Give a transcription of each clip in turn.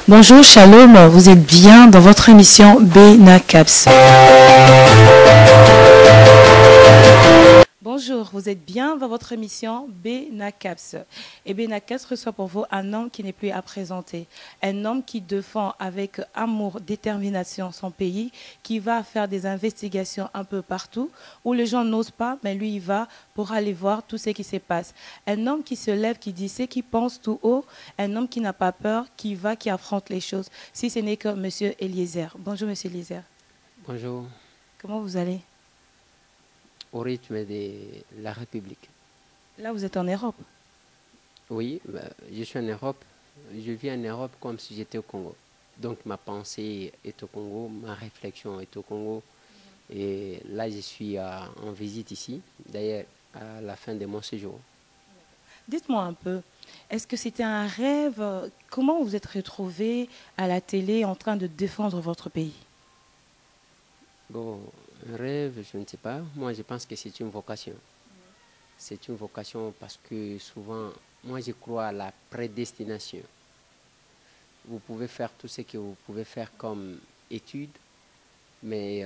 Bonjour, Shalom, vous êtes bien dans votre émission Benacaps. Bonjour, vous êtes bien dans votre émission Benacaps. Et Benacaps reçoit pour vous un homme qui n'est plus à présenter. Un homme qui défend avec amour, détermination son pays, qui va faire des investigations un peu partout, où les gens n'osent pas, mais lui il va pour aller voir tout ce qui se passe. Un homme qui se lève, qui dit ce qu'il pense tout haut, un homme qui n'a pas peur, qui va, qui affronte les choses. Si ce n'est que M. Eliezer. Bonjour M. Eliezer. Bonjour. Comment vous allez? Au rythme de la République. Là, vous êtes en Europe. Oui, je suis en Europe. Je vis en Europe comme si j'étais au Congo. Donc ma pensée est au Congo, ma réflexion est au Congo. Et là, je suis en visite ici, d'ailleurs à la fin de mon séjour. Dites-moi un peu, est-ce que c'était un rêve? Comment vous êtes retrouvé à la télé en train de défendre votre pays? Bon, un rêve, je ne sais pas. Moi, je pense que c'est une vocation. C'est une vocation parce que souvent, moi, je crois à la prédestination. Vous pouvez faire tout ce que vous pouvez faire comme étude, mais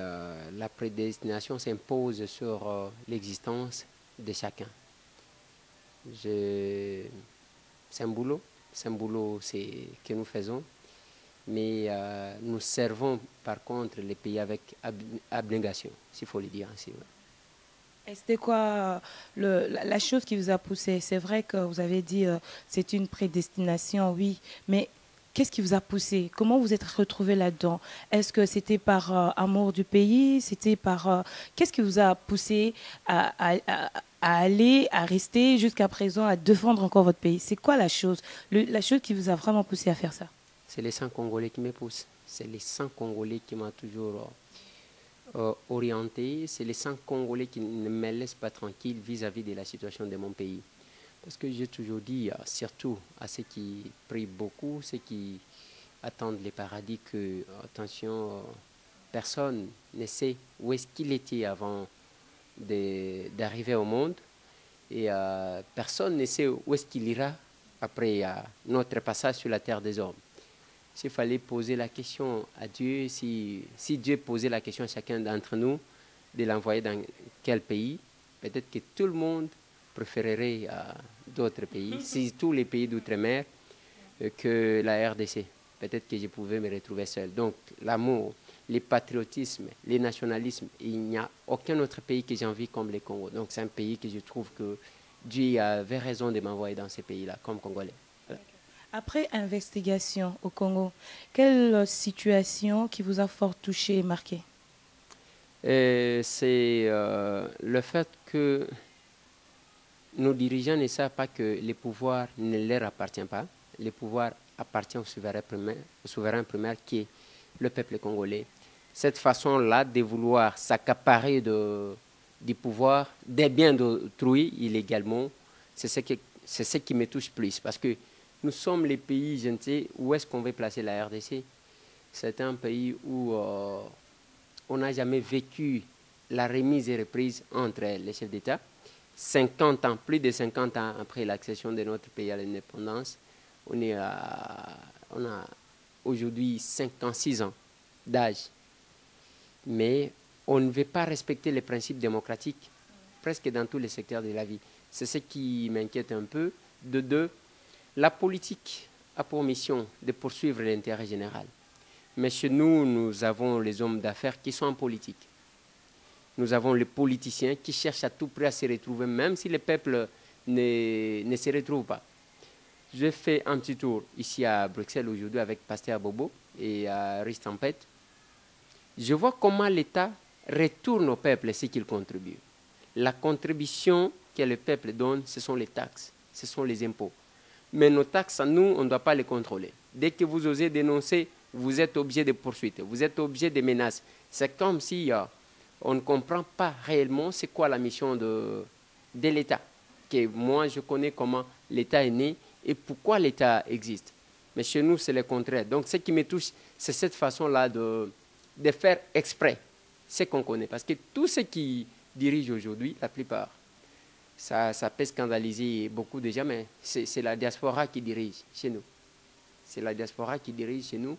la prédestination s'impose sur l'existence de chacun. C'est un boulot que nous faisons. Mais nous servons par contre les pays avec abnégation, s'il faut le dire ainsi. Et c'était quoi la chose qui vous a poussé? C'est vrai que vous avez dit c'est une prédestination, oui, mais qu'est-ce qui vous a poussé? Comment vous êtes retrouvé là-dedans? Est-ce que c'était par amour du pays? C'était par... qu'est-ce qui vous a poussé à aller, à rester jusqu'à présent, à défendre encore votre pays? C'est quoi la chose qui vous a vraiment poussé à faire ça? C'est les 100 Congolais qui me poussent. C'est les 100 Congolais qui m'ont toujours orienté. C'est les 100 Congolais qui ne me laissent pas tranquille vis-à-vis de la situation de mon pays. Parce que j'ai toujours dit, surtout à ceux qui prient beaucoup, ceux qui attendent les paradis, que, attention, personne ne sait où est-ce qu'il était avant d'arriver au monde. Et personne ne sait où est-ce qu'il ira après notre passage sur la terre des hommes. S'il fallait poser la question à Dieu, si Dieu posait la question à chacun d'entre nous, de l'envoyer dans quel pays, peut-être que tout le monde préférerait d'autres pays, si tous les pays d'outre-mer, que la RDC. Peut-être que je pouvais me retrouver seul. Donc l'amour, le patriotisme, le nationalisme, il n'y a aucun autre pays que j'ai envie comme le Congo. Donc c'est un pays que je trouve que Dieu avait raison de m'envoyer dans ce pays-là, comme Congolais. Voilà. Après investigation au Congo, quelle situation qui vous a fort touché et marqué? C'est le fait que nos dirigeants ne savent pas que le pouvoir ne leur appartient pas. Le pouvoir appartient au souverain primaire qui est le peuple congolais. Cette façon-là de vouloir s'accaparer du pouvoir, des biens d'autrui illégalement, c'est ce qui me touche plus. Parce que nous sommes les pays, je ne sais où est-ce qu'on veut placer la RDC. C'est un pays où on n'a jamais vécu la remise et reprise entre les chefs d'État. 50 ans, plus de 50 ans après l'accession de notre pays à l'indépendance, on a aujourd'hui 56 ans d'âge. Mais on ne veut pas respecter les principes démocratiques presque dans tous les secteurs de la vie. C'est ce qui m'inquiète un peu. De deux, la politique a pour mission de poursuivre l'intérêt général. Mais chez nous, nous avons les hommes d'affaires qui sont en politique. Nous avons les politiciens qui cherchent à tout prix à se retrouver, même si le peuple ne se retrouve pas. J'ai fait un petit tour ici à Bruxelles aujourd'hui avec Pasteur Bobo et à Ristampet. Je vois comment l'État retourne au peuple ce qu'il contribue. La contribution que le peuple donne, ce sont les taxes, ce sont les impôts. Mais nos taxes, nous, on ne doit pas les contrôler. Dès que vous osez dénoncer, vous êtes obligé de poursuites, vous êtes obligé de menaces. C'est comme si on ne comprend pas réellement c'est quoi la mission de l'État. Moi, je connais comment l'État est né et pourquoi l'État existe. Mais chez nous, c'est le contraire. Donc, ce qui me touche, c'est cette façon-là de faire exprès ce qu'on connaît. Parce que tous ceux qui dirigent aujourd'hui, la plupart, ça peut scandaliser beaucoup de gens, mais c'est la diaspora qui dirige chez nous. C'est la diaspora qui dirige chez nous.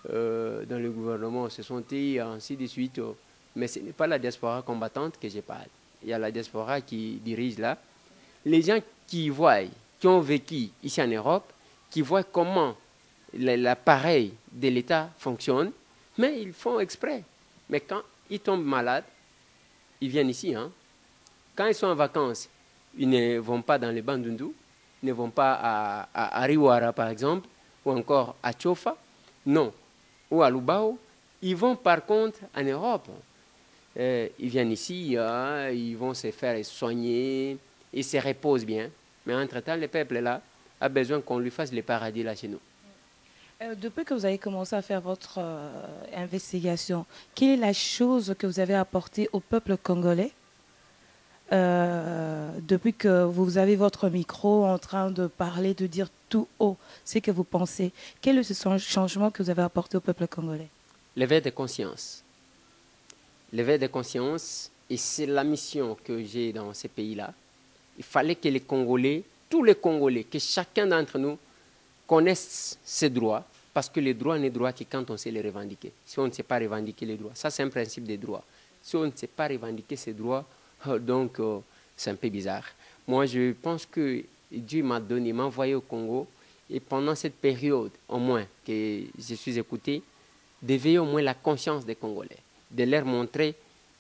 Dans le gouvernement, ce sont eux, ainsi de suite. Mais ce n'est pas la diaspora combattante que je parle. Il y a la diaspora qui dirige là. Les gens qui voient, qui ont vécu ici en Europe, qui voient comment l'appareil de l'État fonctionne, mais ils font exprès. Mais quand ils tombent malades, ils viennent ici. Hein. Quand ils sont en vacances, ils ne vont pas dans les Bandundu, ils ne vont pas à Ariwara, par exemple, ou encore à Tchofa, non, ou à Lubao. Ils vont par contre en Europe. Ils viennent ici, hein, ils vont se faire soigner, ils se reposent bien. Mais entre-temps, le peuple là a besoin qu'on lui fasse le paradis là chez nous. Depuis que vous avez commencé à faire votre investigation, quelle est la chose que vous avez apportée au peuple congolais depuis que vous avez votre micro en train de parler, de dire tout haut ce que vous pensez? Quel est ce changement que vous avez apporté au peuple congolais? L'éveil de conscience. L'éveil de conscience, et c'est la mission que j'ai dans ces pays-là. Il fallait que les Congolais, tous les Congolais, que chacun d'entre nous connaisse ses droits, parce que les droits n'est droit que quand on sait les revendiquer. Si on ne sait pas revendiquer les droits, ça c'est un principe des droits. Si on ne sait pas revendiquer ses droits, donc c'est un peu bizarre. Moi je pense que Dieu m'a donné, m'a envoyé au Congo, et pendant cette période au moins que je suis écouté, d'éveiller au moins la conscience des Congolais, de leur montrer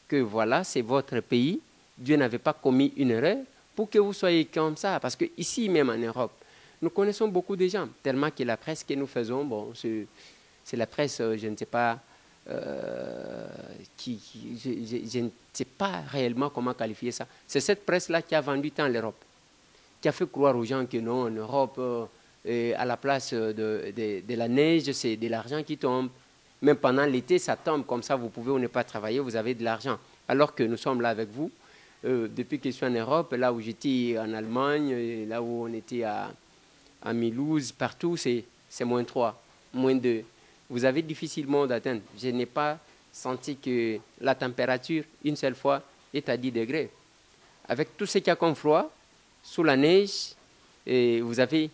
que voilà, c'est votre pays, Dieu n'avait pas commis une erreur pour que vous soyez comme ça. Parce qu'ici même en Europe, nous connaissons beaucoup de gens, tellement que la presse que nous faisons, bon, c'est la presse, je ne sais pas, je ne sais pas réellement comment qualifier ça. C'est cette presse-là qui a vendu tant l'Europe, qui a fait croire aux gens que non, en Europe, à la place de la neige, c'est de l'argent qui tombe. Même pendant l'été, ça tombe, comme ça, vous pouvez ou ne pas travailler, vous avez de l'argent. Alors que nous sommes là avec vous, depuis que je suis en Europe, là où j'étais en Allemagne, là où on était à Mulhouse, partout, c'est -3, -2. Vous avez difficilement d'atteindre. Je n'ai pas senti que la température, une seule fois, est à 10 degrés. Avec tout ce qu'il y a comme froid, sous la neige, et vous avez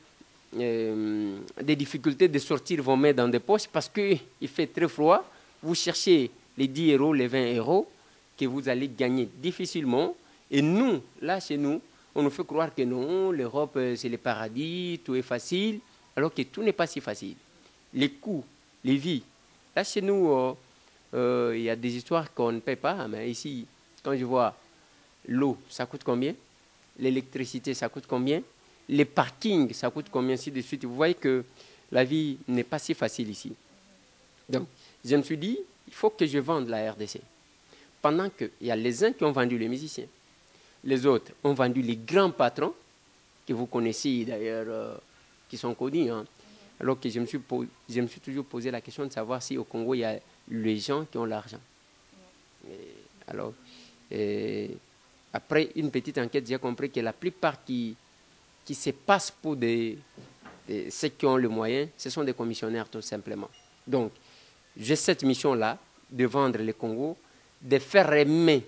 des difficultés de sortir vos mains dans des poches parce qu'il fait très froid. Vous cherchez les 10 euros, les 20 euros que vous allez gagner difficilement. Et nous, là, chez nous, on nous fait croire que non, l'Europe, c'est le paradis, tout est facile, alors que tout n'est pas si facile. Les coûts, les vies. Là, chez nous, il y a des histoires qu'on ne paie pas, mais ici, quand je vois l'eau, ça coûte combien? L'électricité, ça coûte combien? Les parkings, ça coûte combien, ainsi de suite. Vous voyez que la vie n'est pas si facile ici. Donc, je me suis dit, il faut que je vende la RDC. Pendant qu'il y a les uns qui ont vendu les musiciens, les autres ont vendu les grands patrons, que vous connaissez d'ailleurs, qui sont connus. Hein. Alors que je me suis toujours posé la question de savoir si au Congo, il y a les gens qui ont l'argent. Alors, après une petite enquête, j'ai compris que la plupart qui se passent pour ceux qui ont le moyen, ce sont des commissionnaires tout simplement. Donc, j'ai cette mission-là de vendre le Congo, de faire aimer,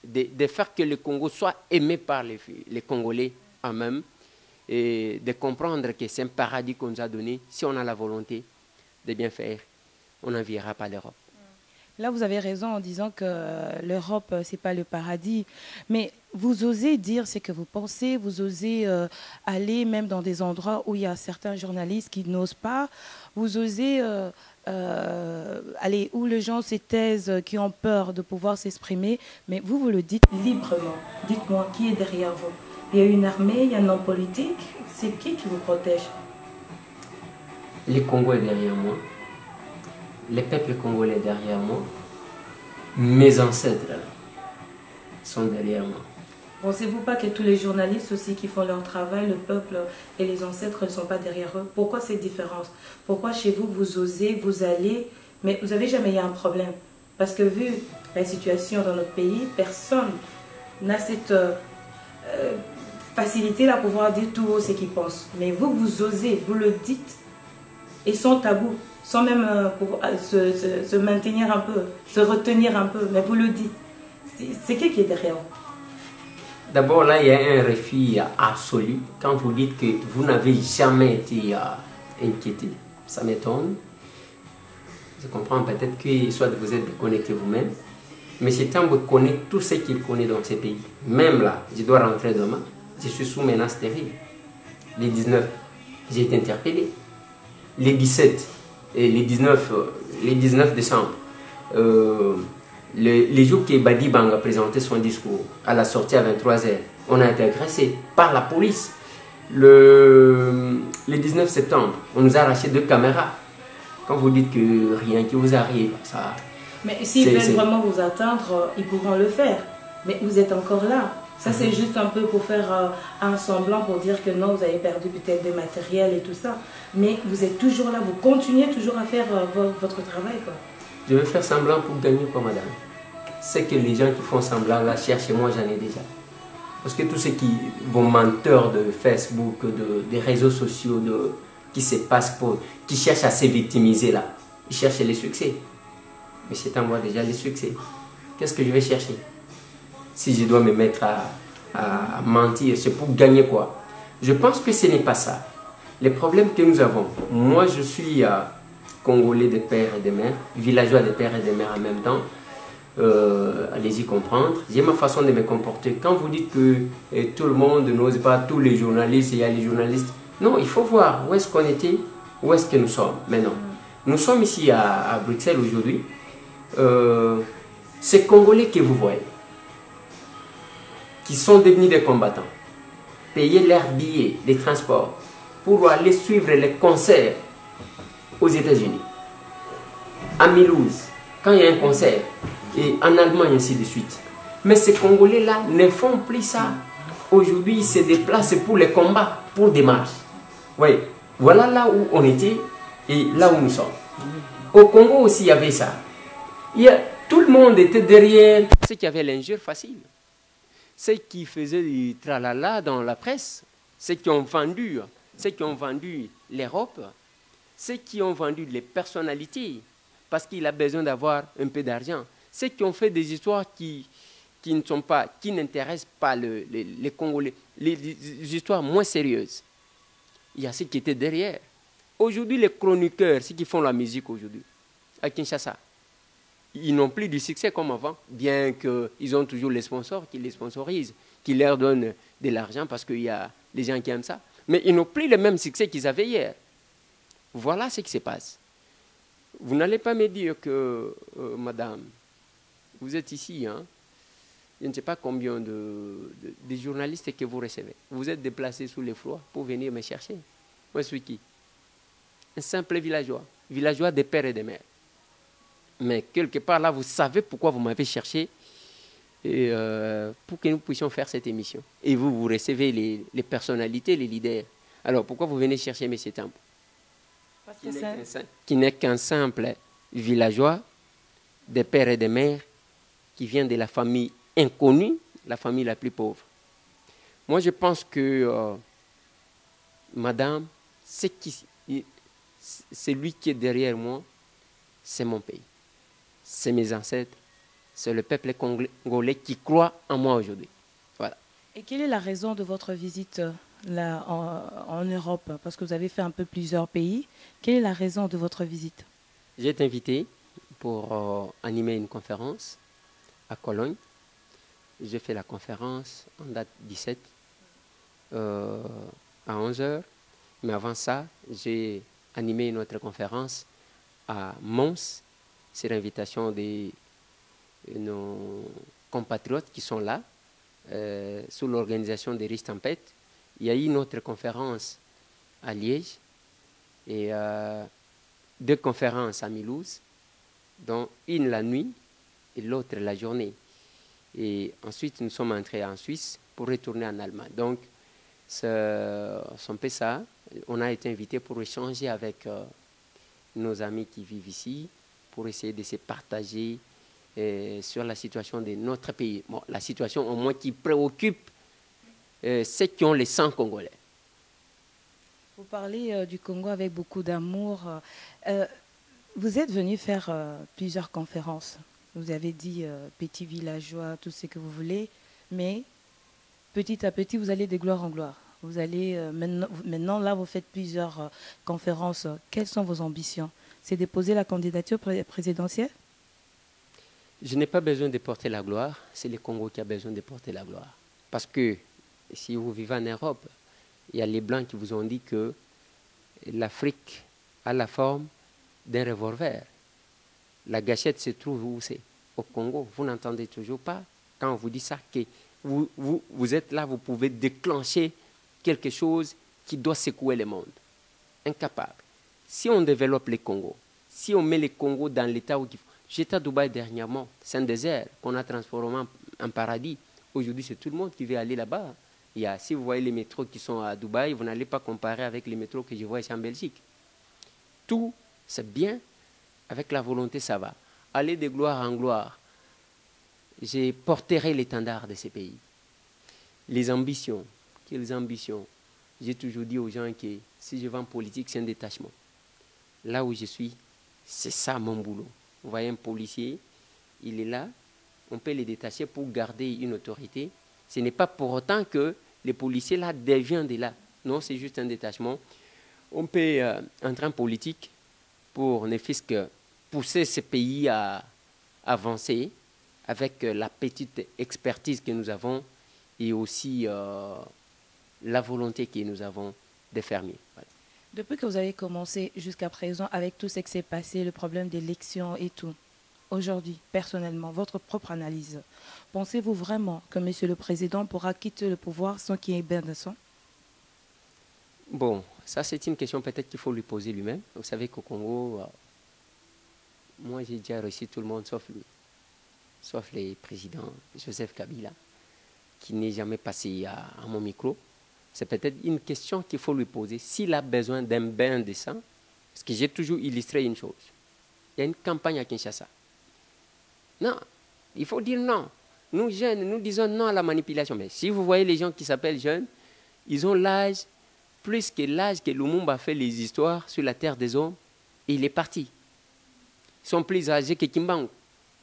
de faire que le Congo soit aimé par les Congolais eux-mêmes et de comprendre que c'est un paradis qu'on nous a donné. Si on a la volonté de bien faire, on n'enviera pas l'Europe. Là, vous avez raison en disant que l'Europe, ce n'est pas le paradis. Mais vous osez dire ce que vous pensez, vous osez aller même dans des endroits où il y a certains journalistes qui n'osent pas. Vous osez aller où les gens se taisent, qui ont peur de pouvoir s'exprimer. Mais vous le dites librement. Dites-moi, qui est derrière vous? Il y a une armée, il y a un homme politique. C'est qui vous protège? Le Congo est derrière moi. Les peuples congolais derrière moi, mes ancêtres sont derrière moi. Pensez-vous pas que tous les journalistes aussi qui font leur travail, le peuple et les ancêtres ne sont pas derrière eux? Pourquoi cette différence? Pourquoi chez vous, vous osez, vous allez, mais vous n'avez jamais eu un problème? Parce que vu la situation dans notre pays, personne n'a cette facilité à pouvoir dire tout haut ce qu'il pense. Mais vous, vous osez, vous le dites, et sans tabou. Sans même se maintenir un peu, se retenir un peu, mais vous le dites. C'est qui est derrière vous? D'abord, là, il y a un refus absolu. Quand vous dites que vous n'avez jamais été inquiété, ça m'étonne. Je comprends peut-être que soit vous êtes déconnecté vous-même, mais c'est Tambo connaît tout ce qu'il connaît dans ces pays. Même là, je dois rentrer demain, je suis sous menace terrible. Les 19, j'ai été interpellé. Les 17 et les 19 décembre, les jours que Badi Bang a présenté son discours à la sortie à 23h, on a été agressé par la police. Le 19 septembre, on nous a arraché 2 caméras. Quand vous dites que rien qui vous arrive, ça... Mais s'ils veulent vraiment vous atteindre, ils pourront le faire. Mais vous êtes encore là. Ça, c'est juste un peu pour faire un semblant, pour dire que non, vous avez perdu peut-être des matériels et tout ça. Mais vous êtes toujours là, vous continuez toujours à faire votre travail, quoi. Je vais faire semblant pour gagner quoi, madame? C'est que les gens qui font semblant là, cherchez-moi, j'en ai déjà. Parce que tous ceux qui vont menteurs de Facebook, des réseaux sociaux, qui se passent qui cherchent à se victimiser là, ils cherchent les succès. Mais c'est à moi déjà les succès. Qu'est-ce que je vais chercher? Si je dois me mettre à mentir, c'est pour gagner quoi? Je pense que ce n'est pas ça. Les problèmes que nous avons, moi je suis Congolais de père et de mère, villageois de père et de mère en même temps. Allez-y comprendre. J'ai ma façon de me comporter. Quand vous dites que tout le monde n'ose pas, tous les journalistes, il y a les journalistes. Non, il faut voir où est-ce qu'on était, où est-ce que nous sommes maintenant. Nous sommes ici à Bruxelles aujourd'hui. Ces Congolais que vous voyez, qui sont devenus des combattants, payer leurs billets de transport pour aller suivre les concerts aux États-Unis, à Mulhouse, quand il y a un concert, et en Allemagne, ainsi de suite. Mais ces Congolais-là ne font plus ça. Aujourd'hui, ils se déplacent pour les combats, pour des marches. Oui, voilà là où on était et là où nous sommes. Au Congo aussi, il y avait ça. Tout le monde était derrière. Ceux qui avaient l'injure facile. Ceux qui faisaient du tralala dans la presse. Ceux qui ont vendu l'Europe. Ceux qui ont vendu les personnalités. Parce qu'il a besoin d'avoir un peu d'argent. Ceux qui ont fait des histoires qui n'intéressent pas les Congolais. Les histoires moins sérieuses. Il y a ceux qui étaient derrière. Aujourd'hui, les chroniqueurs, ceux qui font la musique aujourd'hui, à Kinshasa, ils n'ont plus du succès comme avant, bien qu'ils ont toujours les sponsors qui les sponsorisent, qui leur donnent de l'argent parce qu'il y a des gens qui aiment ça. Mais ils n'ont plus le même succès qu'ils avaient hier. Voilà ce qui se passe. Vous n'allez pas me dire que, madame, vous êtes ici, hein? Je ne sais pas combien de journalistes que vous recevez. Vous êtes déplacés sous les flots pour venir me chercher. Moi, je suis qui? Un simple villageois des pères et des mères. Mais quelque part là, vous savez pourquoi vous m'avez cherché et, pour que nous puissions faire cette émission. Et vous recevez les personnalités, les leaders. Alors, pourquoi vous venez chercher M. Tambo? Qui n'est qu'un simple villageois des pères et des mères qui vient de la famille inconnue, la famille la plus pauvre. Moi, je pense que, madame, celui qui est derrière moi, c'est mon pays. C'est mes ancêtres, c'est le peuple congolais qui croit en moi aujourd'hui. Voilà. Et quelle est la raison de votre visite là, en Europe? Parce que vous avez fait un peu plusieurs pays. Quelle est la raison de votre visite? J'ai été invité pour animer une conférence à Cologne. J'ai fait la conférence en date 17 à 11h. Mais avant ça, j'ai animé une autre conférence à Mons, sur l'invitation de nos compatriotes qui sont là, sous l'organisation des Riches Tempêtes. Il y a eu une autre conférence à Liège et 2 conférences à Mulhouse, dont une la nuit et l'autre la journée. Et ensuite, nous sommes entrés en Suisse pour retourner en Allemagne. Donc, c'est un peu ça. On a été invités pour échanger avec nos amis qui vivent ici, pour essayer de se partager sur la situation de notre pays. Bon, la situation au moins qui préoccupe ceux qui ont les sangs congolais. Vous parlez du Congo avec beaucoup d'amour. Vous êtes venu faire plusieurs conférences. Vous avez dit petit villageois, tout ce que vous voulez, mais petit à petit, vous allez de gloire en gloire. Vous allez, maintenant, là, vous faites plusieurs conférences. Quelles sont vos ambitions? C'est déposer la candidature présidentielle? Je n'ai pas besoin de porter la gloire, c'est le Congo qui a besoin de porter la gloire. Parce que si vous vivez en Europe, il y a les Blancs qui vous ont dit que l'Afrique a la forme d'un revolver. La gâchette se trouve où c'est? Au Congo. Vous n'entendez toujours pas quand on vous dit ça, que vous êtes là, vous pouvez déclencher quelque chose qui doit secouer le monde. Incapable. Si on développe les Congos, si on met les Congos dans l'état où il faut. J'étais à Dubaï dernièrement, c'est un désert qu'on a transformé en paradis. Aujourd'hui, c'est tout le monde qui veut aller là-bas. Si vous voyez les métros qui sont à Dubaï, vous n'allez pas comparer avec les métros que je vois ici en Belgique. Tout, c'est bien, avec la volonté, ça va. Aller de gloire en gloire. Je porterai l'étendard de ces pays. Les ambitions, quelles ambitions? J'ai toujours dit aux gens que si je vais en politique, c'est un détachement. Là où je suis, c'est ça mon boulot. Vous voyez un policier, il est là, on peut le détacher pour garder une autorité. Ce n'est pas pour autant que les policiers là deviennent de là. Non, c'est juste un détachement. On peut entrer en politique pour ne fût-ce que pousser ce pays à avancer avec la petite expertise que nous avons et aussi la volonté que nous avons de faire mieux. Voilà. Depuis que vous avez commencé jusqu'à présent, avec tout ce qui s'est passé, le problème d'élection et tout, aujourd'hui, personnellement, votre propre analyse, pensez-vous vraiment que M. le Président pourra quitter le pouvoir sans qu'il y ait bain de sang? Bon, ça c'est une question peut-être qu'il faut lui poser lui-même. Vous savez qu'au Congo, moi j'ai déjà reçu tout le monde sauf lui, sauf le président Joseph Kabila, qui n'est jamais passé à mon micro. C'est peut-être une question qu'il faut lui poser. S'il a besoin d'un bain de sang, parce que j'ai toujours illustré une chose. Il y a une campagne à Kinshasa. Non, il faut dire non. Nous, jeunes, nous disons non à la manipulation. Mais si vous voyez les gens qui s'appellent jeunes, ils ont l'âge, plus que l'âge que Lumumba a fait les histoires sur la terre des hommes, et il est parti. Ils sont plus âgés que Kimbangu,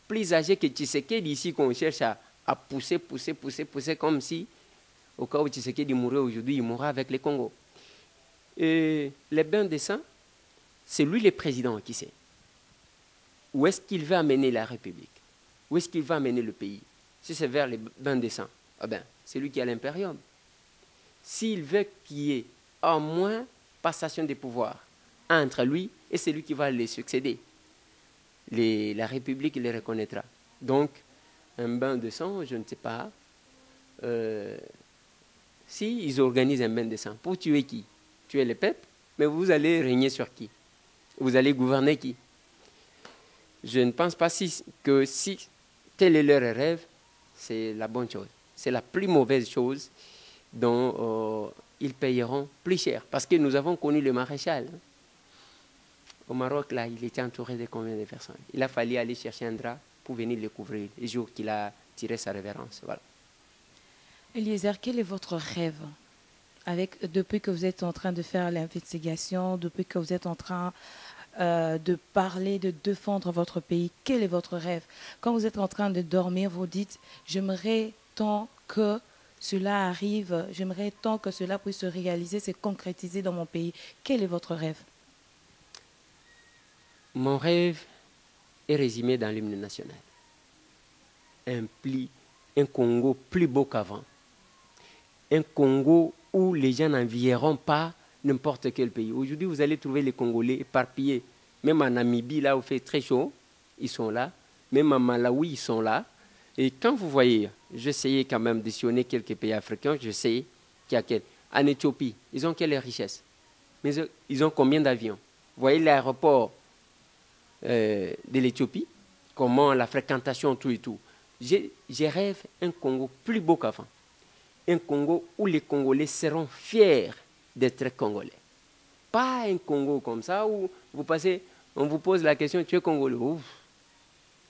plus âgés que Tshisekedi ici qu'on cherche à pousser comme si, au cas où Tshisekedi mourrait aujourd'hui, il mourra avec les Congo. Et les bains de sang, c'est lui le président qui sait. Où est-ce qu'il va amener la République? Où est-ce qu'il va amener le pays? Si c'est vers les bains de sang, ah ben, c'est lui qui a l'impérium. S'il veut qu'il y ait au moins passation des pouvoirs entre lui et celui qui va les succéder, la République le reconnaîtra. Donc, un bain de sang, je ne sais pas. Si ils organisent un bain de sang, pour tuer qui? Tuer le peuple, mais vous allez régner sur qui? Vous allez gouverner qui? Je ne pense pas que si tel est leur rêve, c'est la bonne chose. C'est la plus mauvaise chose dont ils payeront plus cher. Parce que nous avons connu le maréchal. Au Maroc, là, il était entouré de combien de personnes? Il a fallu aller chercher un drap pour venir le couvrir le jour qu'il a tiré sa révérence. Voilà. Eliezer, quel est votre rêve depuis que vous êtes en train de faire l'investigation, depuis que vous êtes en train de parler, de défendre votre pays? Quel est votre rêve? Quand vous êtes en train de dormir, vous dites « j'aimerais tant que cela arrive, j'aimerais tant que cela puisse se réaliser, se concrétiser dans mon pays ». Quel est votre rêve? Mon rêve est résumé dans l'hymne national. Un Congo plus beau qu'avant. Un Congo où les gens n'envieront pas n'importe quel pays. Aujourd'hui, vous allez trouver les Congolais éparpillés. Même en Namibie, là où il fait très chaud, ils sont là. Même en Malawi, ils sont là. Et quand vous voyez, j'essayais quand même de sillonner quelques pays africains, je sais qu'il y a quel. En Éthiopie, ils ont quelle richesse? Mais ils ont combien d'avions? Vous voyez l'aéroport de l'Éthiopie, comment la fréquentation, tout et tout. Je rêve un Congo plus beau qu'avant. Un Congo où les Congolais seront fiers d'être Congolais. Pas un Congo comme ça où vous passez, on vous pose la question, tu es Congolais? Ouf.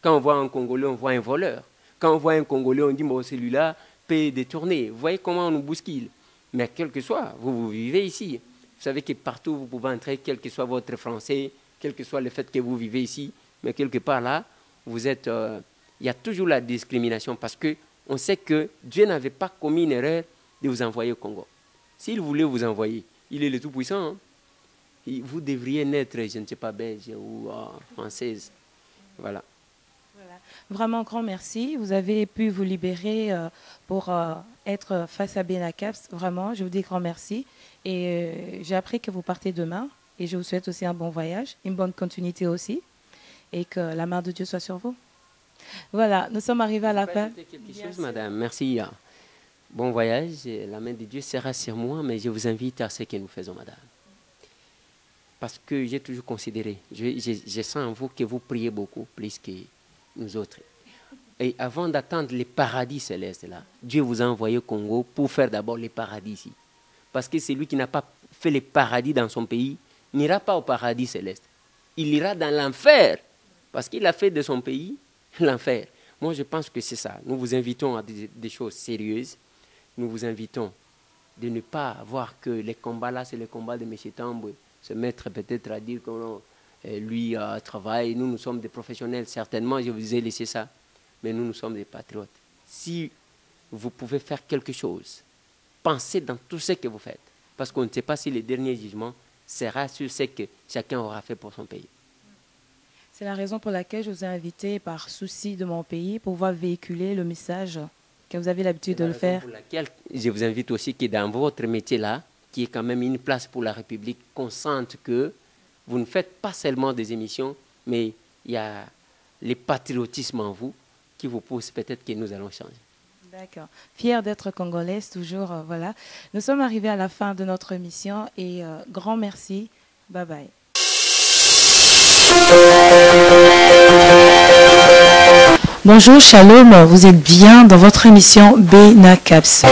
Quand on voit un Congolais, on voit un voleur. Quand on voit un Congolais, on dit, bon, celui-là peut détourner. Vous voyez comment on nous bouscule. Mais quel que soit, vous vivez ici. Vous savez que partout, vous pouvez entrer, quel que soit votre français, quel que soit le fait que vous vivez ici, mais quelque part là, vous êtes... il y a toujours la discrimination parce qu'on sait que Dieu n'avait pas commis une erreur de vous envoyer au Congo. S'il voulait vous envoyer, il est le tout-puissant. Hein? Vous devriez naître, je ne sais pas, belge ou française. Voilà. Vraiment, grand merci. Vous avez pu vous libérer pour être face à Benacaps. Vraiment, je vous dis grand merci. Et j'ai appris que vous partez demain. Et je vous souhaite aussi un bon voyage, une bonne continuité aussi. Et que la main de Dieu soit sur vous. Voilà, nous sommes arrivés à la fin. Quelque chose, madame. Merci. Bon voyage. La main de Dieu sera sur moi, mais je vous invite à ce que nous faisons, madame. Parce que j'ai toujours considéré, je sens en vous que vous priez beaucoup, plus que nous autres. Et avant d'attendre les paradis célestes, là, Dieu vous a envoyé au Congo pour faire d'abord les paradis ici. Parce que celui qui n'a pas fait les paradis dans son pays n'ira pas au paradis céleste. Il ira dans l'enfer. Parce qu'il a fait de son pays l'enfer. Moi, je pense que c'est ça. Nous vous invitons à des choses sérieuses. Nous vous invitons de ne pas voir que les combats là, c'est les combats de M. Tamboué. Se mettre peut-être à dire que lui travaille. Nous sommes des professionnels, certainement, je vous ai laissé ça. Mais nous sommes des patriotes. Si vous pouvez faire quelque chose, pensez dans tout ce que vous faites. Parce qu'on ne sait pas si le dernier jugement sera sur ce que chacun aura fait pour son pays. C'est la raison pour laquelle je vous ai invité, par souci de mon pays, pour pouvoir véhiculer le message que vous avez l'habitude de le faire. Pour laquelle je vous invite aussi que dans votre métier-là, qui est quand même une place pour la République, qu'on sente que vous ne faites pas seulement des émissions, mais il y a le patriotisme en vous qui vous pousse peut-être que nous allons changer. D'accord. Fière d'être congolaise, toujours. Voilà. Nous sommes arrivés à la fin de notre émission et grand merci. Bye bye. Bonjour, shalom, vous êtes bien dans votre émission Benacaps.